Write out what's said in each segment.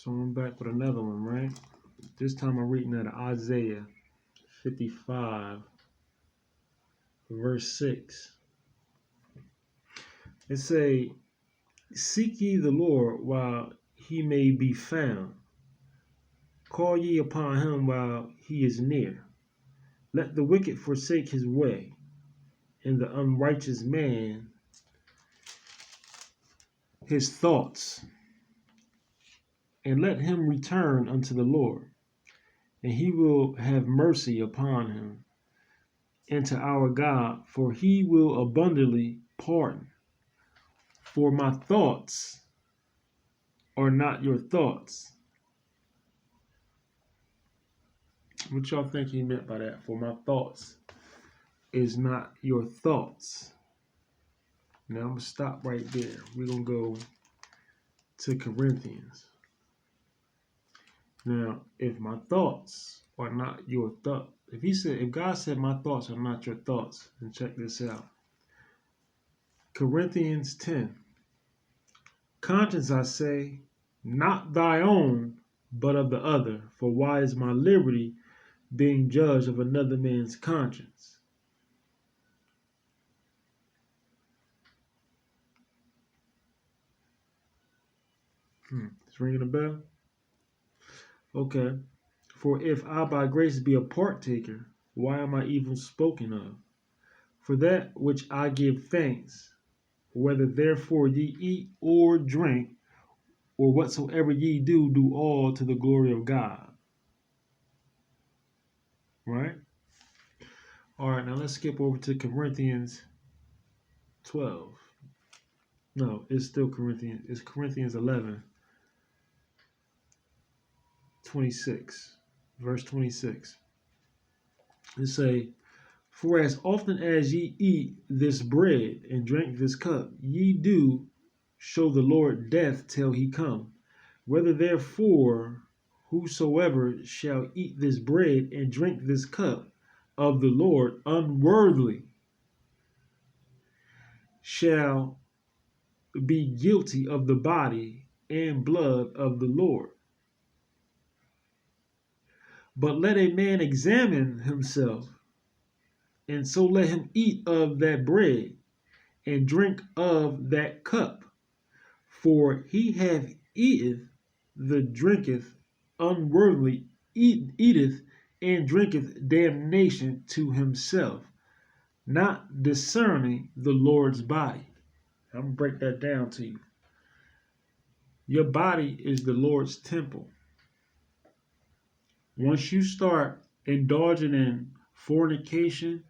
So I'm back with another one, right? This time I'm reading out of Isaiah 55, verse 6. It say, "Seek ye the Lord while he may be found. Call ye upon him while he is near. Let the wicked forsake his way, and the unrighteous man his thoughts. And let him return unto the Lord, and he will have mercy upon him, and to our God, for he will abundantly pardon. For my thoughts are not your thoughts." What y'all think he meant by that? For my thoughts is not your thoughts. Now I'm going to stop right there. We're going to go to Corinthians. Now, if my thoughts are not your thoughts, if God said my thoughts are not your thoughts, then check this out. Corinthians 10. "Conscience, I say, not thy own, but of the other. For why is my liberty being judged of another man's conscience?" It's ringing a bell? Okay. "For if I by grace be a partaker, why am I even spoken of? For that which I give thanks, whether therefore ye eat or drink, or whatsoever ye do, do all to the glory of God." Right? All right, now let's skip over to Corinthians 12. No, it's still Corinthians. It's Corinthians 11, 26. Verse 26. It say, "For as often as ye eat this bread and drink this cup, ye do show the Lord death till he come. Whether therefore whosoever shall eat this bread and drink this cup of the Lord unworthily shall be guilty of the body and blood of the Lord. But let a man examine himself, and so let him eat of that bread and drink of that cup. For he hath eateth the drinketh unworthily, eateth and drinketh damnation to himself, not discerning the Lord's body." I'm going to break that down to you. Your body is the Lord's temple. Once you start indulging in fornication,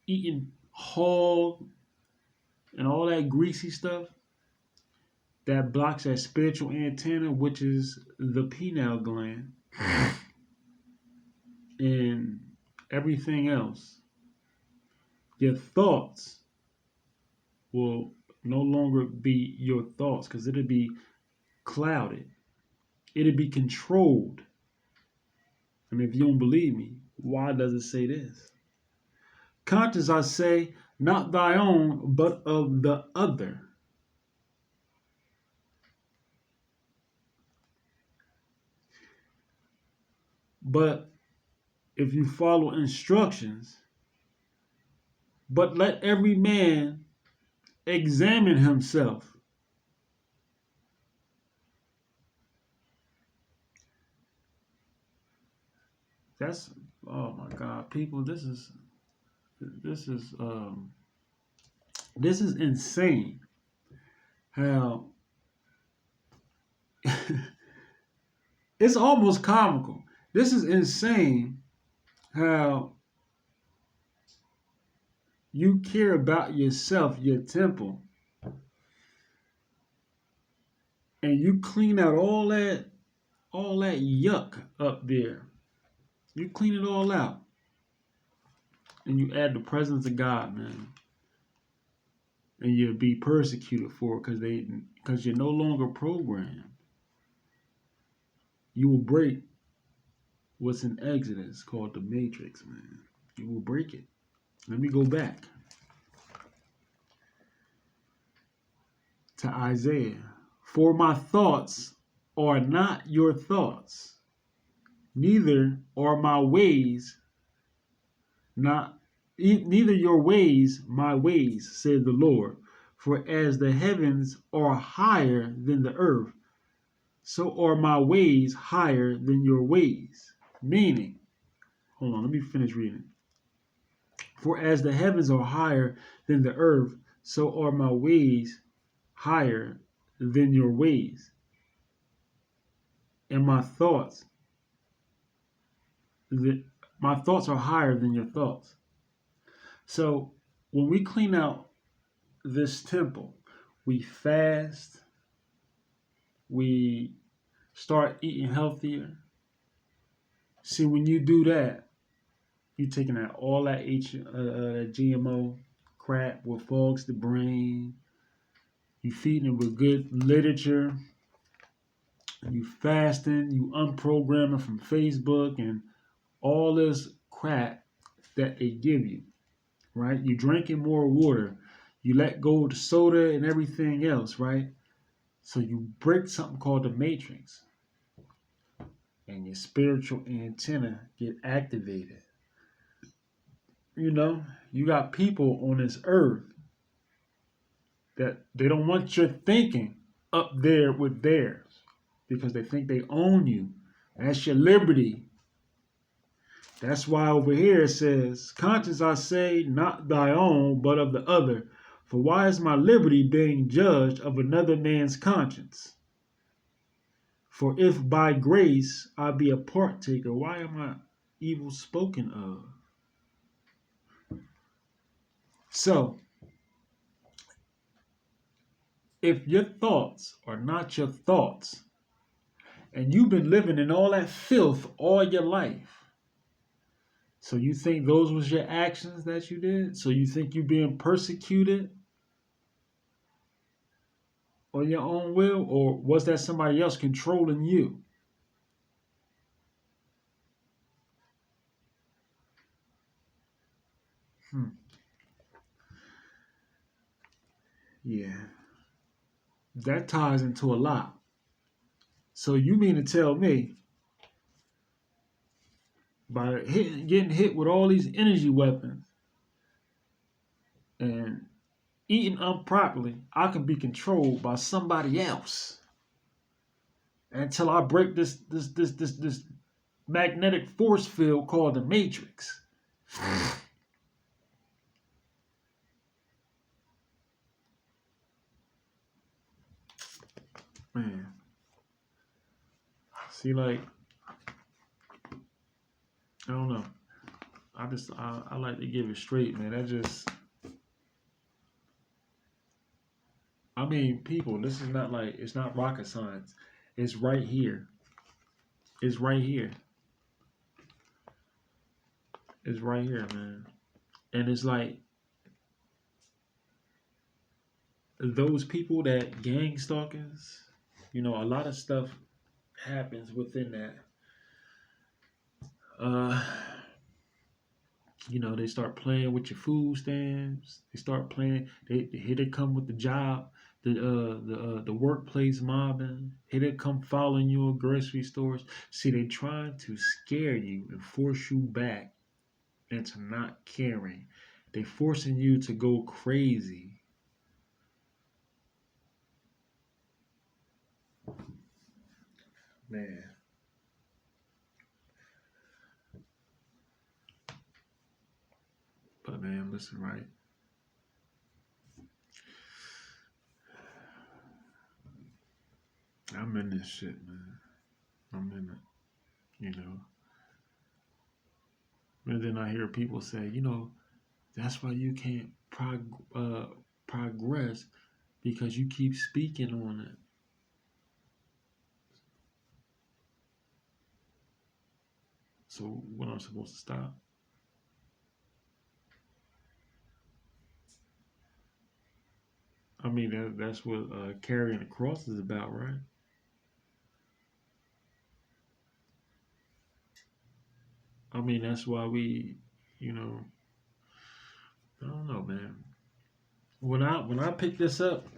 eating hog and all that greasy stuff, that blocks that spiritual antenna, which is the pineal gland, and everything else. Your thoughts will no longer be your thoughts, because it'll be clouded. It'll be controlled. And if you don't believe me, why does it say this? "Conscience, I say, not thy own, but of the other." But if you follow instructions, "But let every man examine himself." That's, oh my God, people, this is insane. How it's almost comical. This is insane how you care about yourself, your temple, and you clean out all that yuck up there. You clean it all out, and you add the presence of God, man, and you'll be persecuted for it because you're no longer programmed. You will break what's in Exodus called the Matrix, man. You will break it. Let me go back to Isaiah For my thoughts are not your thoughts, neither are my ways not neither your ways my ways, said the Lord. For as the heavens are higher than the earth, so are my ways higher than your ways. Meaning, hold on, let me finish reading. For as the heavens are higher than the earth, so are my ways higher than your ways, and my thoughts are higher than your thoughts. So when we clean out this temple, we fast, we start eating healthier. See, when you do that, you're taking out all that GMO crap, what fogs the brain. You feeding it with good literature. You fasting. You unprogramming from Facebook and all this crap that they give you. Right? You drinking more water. You let go of the soda and everything else. Right? So you break something called the matrix, and your spiritual antenna get activated. You know, you got people on this earth that they don't want your thinking up there with theirs because they think they own you. That's your liberty. That's why over here it says, conscience I say, not thy own, but of the other. For why is my liberty being judged of another man's conscience? For if by grace I be a partaker, why am I evil spoken of? So, if your thoughts are not your thoughts, and you've been living in all that filth all your life, so you think those was your actions that you did? So you think you're being persecuted on your own will, or was that somebody else controlling you? Hmm. Yeah, that ties into a lot. So you mean to tell me by getting hit with all these energy weapons and eating improperly, I can be controlled by somebody else until I break this magnetic force field called the matrix? Man, see, like, I don't know. I like to give it straight, man. I mean, people, this is not like, it's not rocket science. It's right here. It's right here. It's right here, man. And it's like those people that gang stalkers, a lot of stuff happens within that. Uh, they start playing with your food stamps. They start playing. Here they come with the job, the workplace mobbing. Here they come following you at grocery stores. See, they trying to scare you and force you back into not caring. They forcing you to go crazy. Man, but man, listen, right? I'm in this shit, man. I'm in it, And then I hear people say, that's why you can't progress because you keep speaking on it. So when I'm supposed to stop? I mean, that's what carrying the cross is about, right? I mean, that's why you know, I don't know, man. When I picked this up,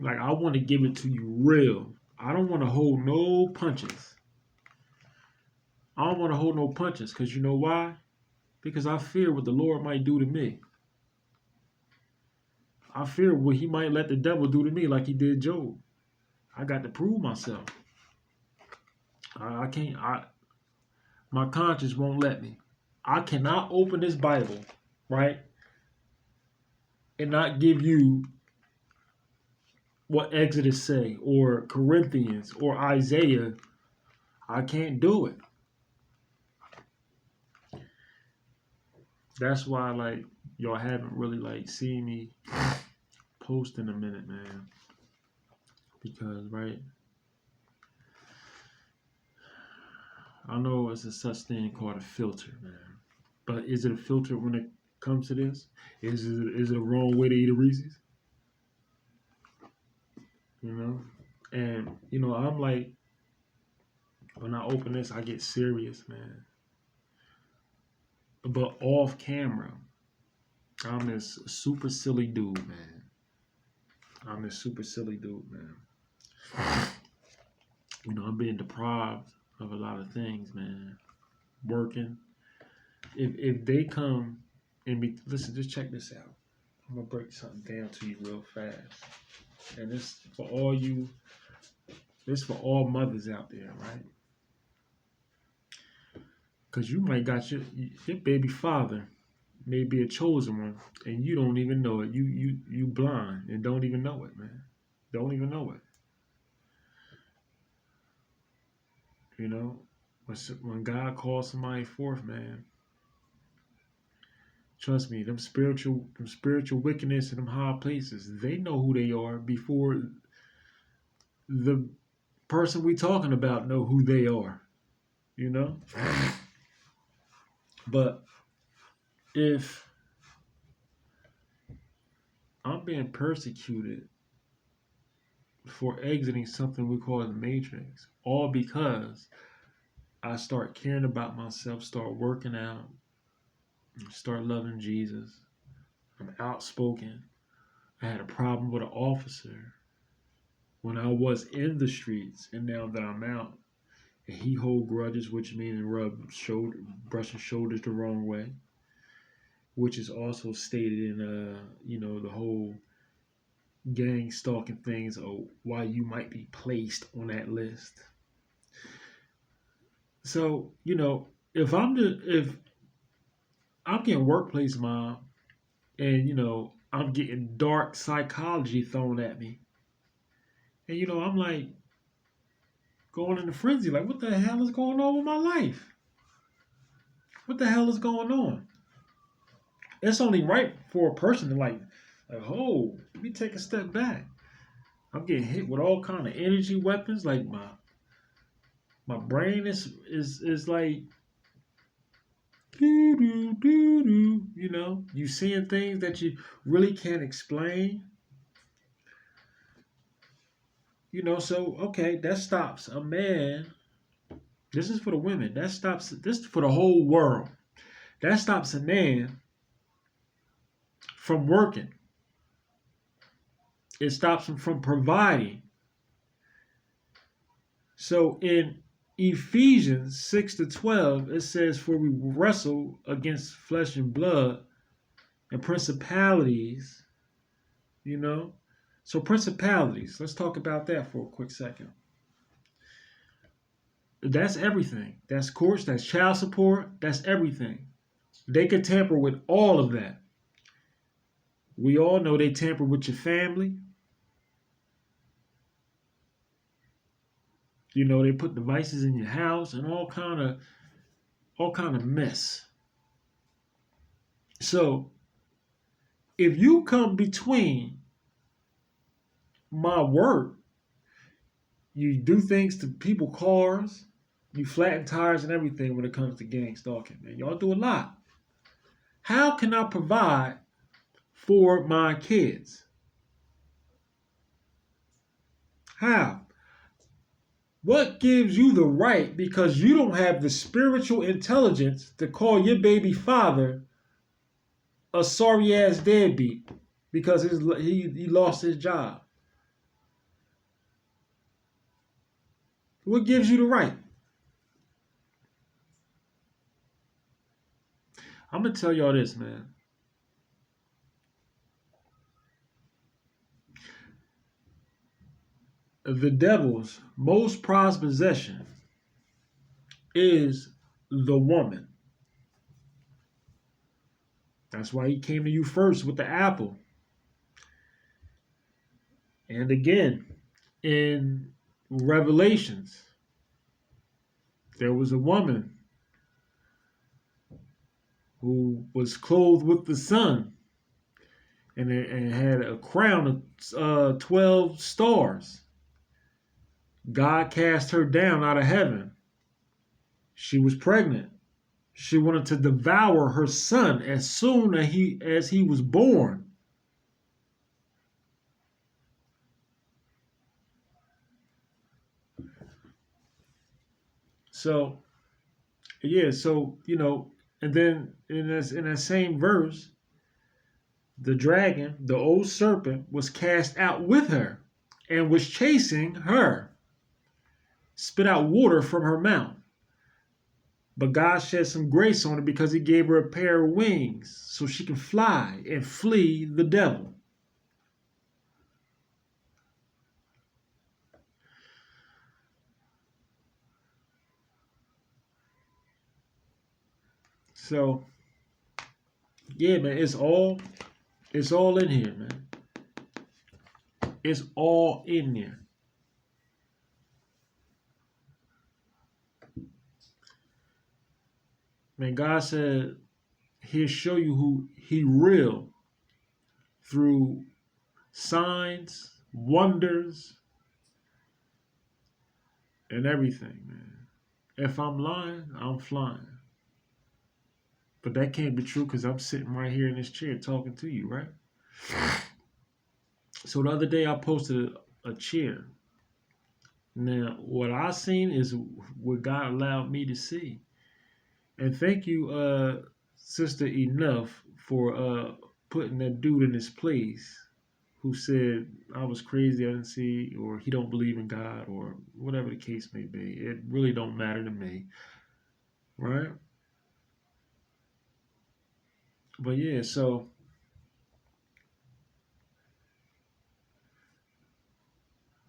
Like, I want to give it to you real. I don't want to hold no punches. I don't want to hold no punches because you know why? Because I fear what the Lord might do to me. I fear what he might let the devil do to me like he did Job. I got to prove myself. I can't, my conscience won't let me. I cannot open this Bible, right, and not give you what Exodus say or Corinthians or Isaiah. I can't do it. That's why, like, y'all haven't really, like, seen me post in a minute, man. Because, right, I know it's a such thing called a filter, man. But is it a filter when it comes to this? Is it a wrong way to eat a Reese's? You know? And, you know, I'm like, when I open this, I get serious, man. But off camera, I'm this super silly dude, man. I'm this super silly dude, man. You know, I'm being deprived of a lot of things, man. Working. If they come and be, listen, just check this out. I'm gonna break something down to you real fast. And this for all you, this for all mothers out there, right? Because you might got your baby father may be a chosen one, and you don't even know it. You blind and don't even know it, man. Don't even know it. You know, when God calls somebody forth, man, trust me, them spiritual wickedness in them high places, they know who they are before the person we talking about know who they are. You know? But if I'm being persecuted for exiting something we call the matrix, all because I start caring about myself, start working out, start loving Jesus. I'm outspoken. I had a problem with an officer when I was in the streets, and now that I'm out, and he hold grudges, which means brushing shoulders the wrong way, which is also stated in you know, the whole gang stalking things, or why you might be placed on that list. So, you know, if I'm getting workplace mob, and you know, I'm getting dark psychology thrown at me, and you know, I'm like going in a frenzy, like, what the hell is going on with my life? What the hell is going on? It's only right for a person to like, oh, let me take a step back. I'm getting hit with all kind of energy weapons. Like my brain is like doo doo doo doo. You know, you seeing things that you really can't explain. You know, so okay, that stops a man. This is for the women. That stops this for the whole world. That stops a man from working. It stops him from providing. So in Ephesians 6-12, it says, for we wrestle against flesh and blood and principalities, you know. So principalities, let's talk about that for a quick second. That's everything. That's courts, that's child support, that's everything. They can tamper with all of that. We all know they tamper with your family. You know, they put devices in your house and all kind of mess. So if you come between my work, you do things to people's cars, you flatten tires and everything when it comes to gang stalking, man. Y'all do a lot. How can I provide for my kids? How? What gives you the right, because you don't have the spiritual intelligence to call your baby father a sorry ass deadbeat because he lost his job? What gives you the right? I'm gonna tell y'all this, man. The devil's most prized possession is the woman. That's why he came to you first with the apple. And again, in Revelations, there was a woman who was clothed with the sun and had a crown of 12 stars. God cast her down out of heaven. She was pregnant. She wanted to devour her son as soon as he was born. So yeah, so and then in that same verse, the dragon, the old serpent, was cast out with her and was chasing her, spit out water from her mouth. But God shed some grace on her because he gave her a pair of wings so she can fly and flee the devil. So yeah, man, it's all in here, man. It's all in there. Man, God said he'll show you who he real through signs, wonders, and everything, man. If I'm lying, I'm flying. But that can't be true because I'm sitting right here in this chair talking to you, right? So the other day I posted a chair. Now, what I seen is what God allowed me to see. And thank you, Sister Enough, for putting that dude in his place who said I was crazy, I didn't see, or he don't believe in God, or whatever the case may be. It really don't matter to me, right? But yeah, so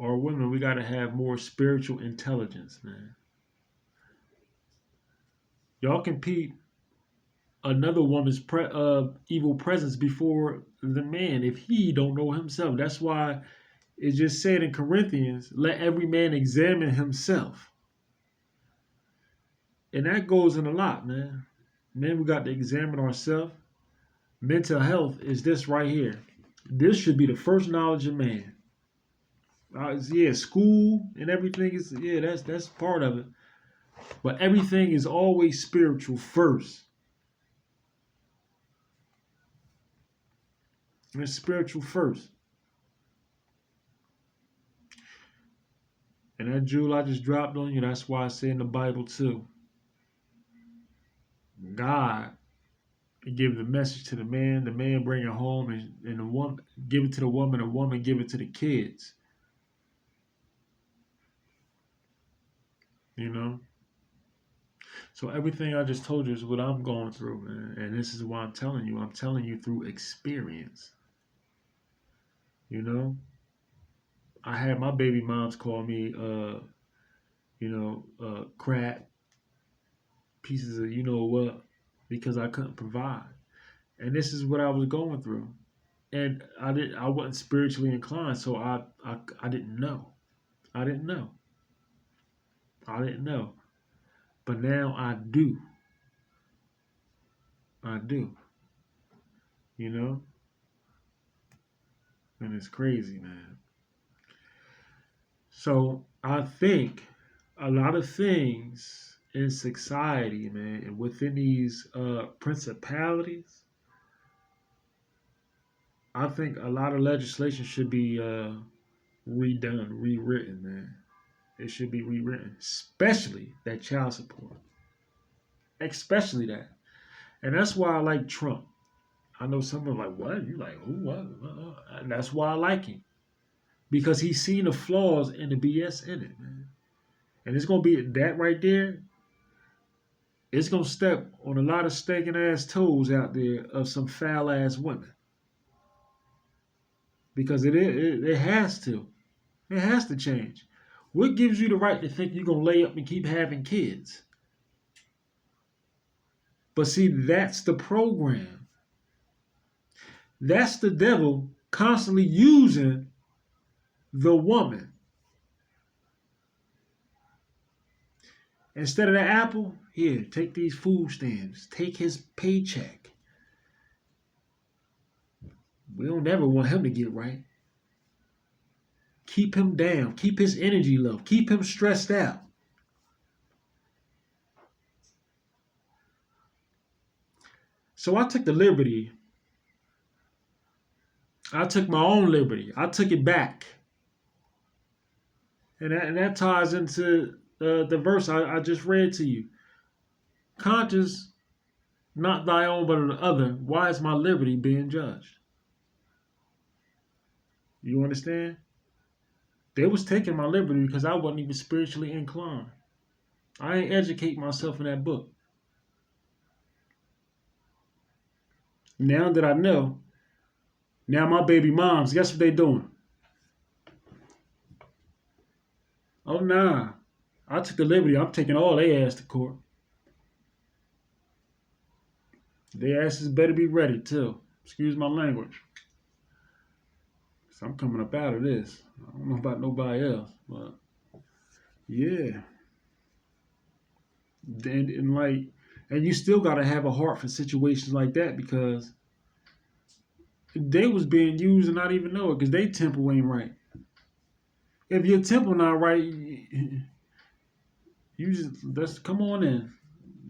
our women, we got to have more spiritual intelligence, man. Y'all compete another woman's evil presence before the man if he don't know himself. That's why it just said in Corinthians, let every man examine himself. And that goes in a lot, man. Men, we got to examine ourselves. Mental health is this right here. This should be the first knowledge of man. Yeah, school and everything is that's part of it. But everything is always spiritual first. It's spiritual first. And that jewel I just dropped on you, that's why I say in the Bible too. God give the message to the man bring it home, and the woman give it to the woman give it to the kids. You know? So everything I just told you is what I'm going through, man. And this is why I'm telling you. I'm telling you through experience. You know? I had my baby moms call me crap, pieces of you know what, because I couldn't provide. And this is what I was going through. And I wasn't spiritually inclined, so I didn't know. I didn't know. I didn't know. But now I do. I do. You know? And it's crazy, man. So I think a lot of things in society, man, and within these principalities, I think a lot of legislation should be redone, rewritten, man. It should be rewritten, especially that child support, especially that. And that's why I like Trump. I know some are like, what? You like who? What? And that's why I like him because he's seen the flaws and the BS in it, man. And it's gonna be that right there. It's gonna step on a lot of stinking ass toes out there of some foul ass women because it has to. It has to change. What gives you the right to think you're gonna lay up and keep having kids? But see, that's the program. That's the devil constantly using the woman. Instead of the apple, here, take these food stamps. Take his paycheck. We don't ever want him to get right. Keep him down. Keep his energy low. Keep him stressed out. So I took the liberty. I took my own liberty. I took it back. And that ties into the verse I just read to you. Conscience, not thy own, but of the other. Why is my liberty being judged? You understand? They was taking my liberty because I wasn't even spiritually inclined. I ain't educate myself in that book. Now that I know, now my baby moms, guess what they doing? Oh nah. I took the liberty. I'm taking all they ass to court. Their asses better be ready too. Excuse my language. So I'm coming up out of this. I don't know about nobody else, but yeah. And you still gotta have a heart for situations like that because they was being used and not even know it because they temple ain't right. If your temple not right, you just come on in.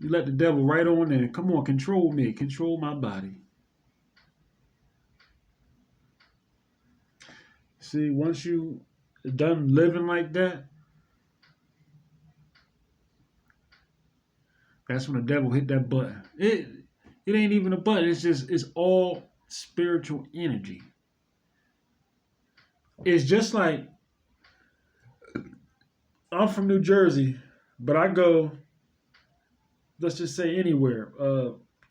You let the devil right on in. Come on, control me, control my body. See, once you done living like that, that's when the devil hit that button. It ain't even a button. It's all spiritual energy. It's just like I'm from New Jersey, but I go, let's just say anywhere,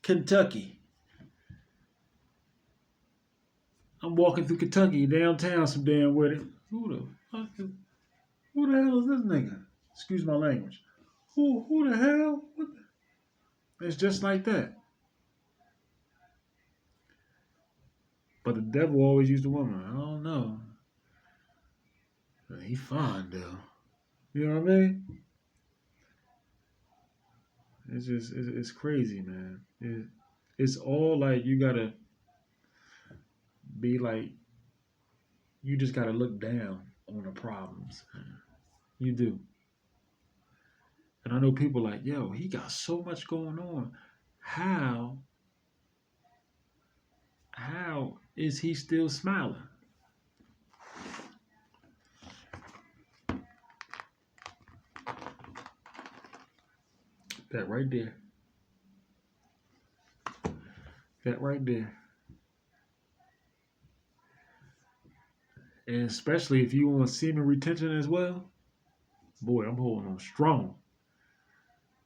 Kentucky. I'm walking through Kentucky downtown some damn with it. Who the hell is this nigga? Excuse my language. Who the hell? It's just like that. But the devil always used a woman. I don't know. He fine though. You know what I mean? It's crazy, man. It's all like you gotta be like you just gotta look down on the problems. You do. And I know people like, yo, he got so much going on. How is he still smiling? That right there. That right there. And especially if you want semen retention as well, boy, I'm holding on strong.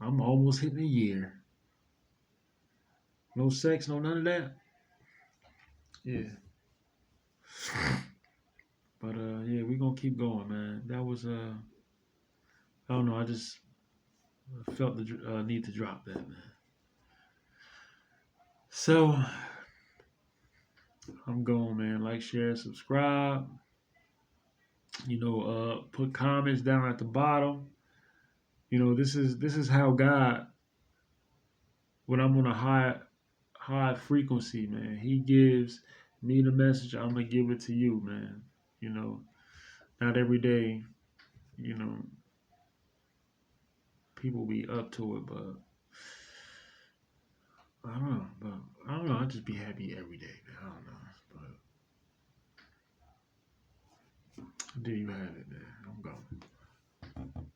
I'm almost hitting a year. No sex, no none of that. Yeah. But yeah, we're gonna keep going, man. That was I don't know, I just felt the need to drop that, man. So I'm going, man. Like, share, subscribe. Put comments down at the bottom. This is how God, when I'm on a high frequency, man, He gives me the message. I'm gonna give it to you, man. Not every day, you know, people be up to it, but I don't know. I just be happy every day, man. I don't know, but there you have it, man. I'm gone.